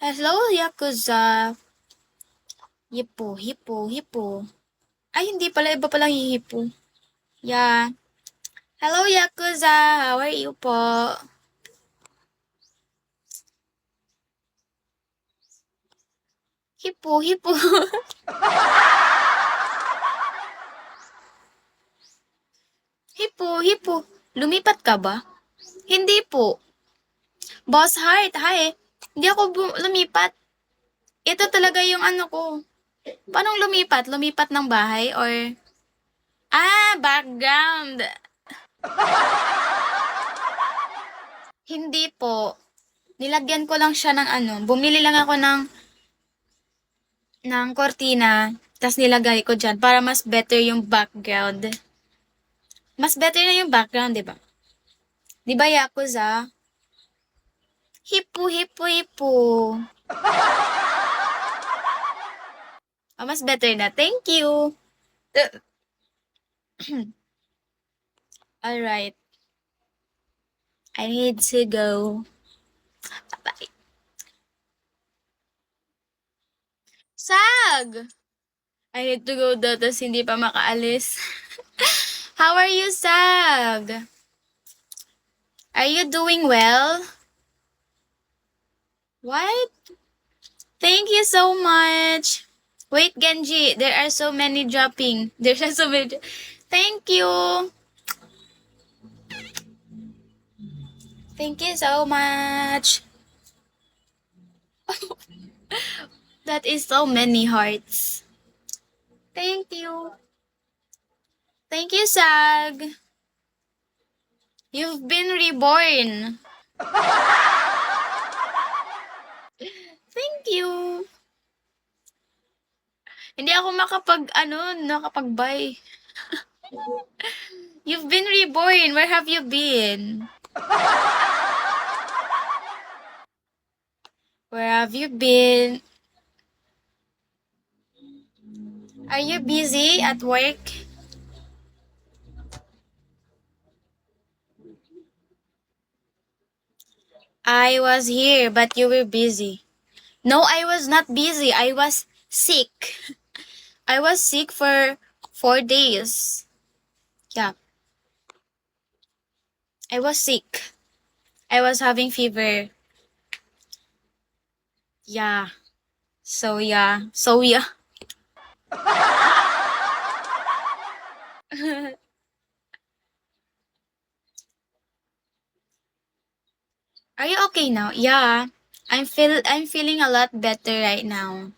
Hello, Yakuza. Hippo, hippo, hippo. Ay, hindi pala. Iba palang hippo. Yeah. Hello, Yakuza. How are you po? Hippo, hippo. Hippo, hippo. Lumipat ka ba? Hindi po. Boss Heart, hi. Hindi ako lumipat. Ito talaga yung ano ko. Paano lumipat? Lumipat ng bahay or... Ah, background. Hindi po. Nilagyan ko lang siya ng ano. Bumili lang ako ng kortina. Tapos nilagay ko dyan para mas better yung background. Mas better na yung background, di ba? Di ba, Yakuza? Hippo, hippo, hippo. Oh, mas better na. Thank you. Alright. I need to go. Bye. Sag! I need to go daw, tapos hindi pa makaalis. How are you, Sag? Are you doing well? What? Thank you so much. Wait, Genji, there are so many dropping. There's so many. Thank you. Thank you so much. That is so many hearts. Thank you. Thank you, Sag. You've been reborn. Thank you. Hindi ako nakapag-buy. You've been reborn. Where have you been? Where have you been? Are you busy at work? I was here, but you were busy. No, I was not busy. I was sick. I was sick for 4 days. Yeah, I was sick. I was having fever. Yeah. So yeah. So yeah. Are you okay now? Yeah. I'm feeling a lot better right now.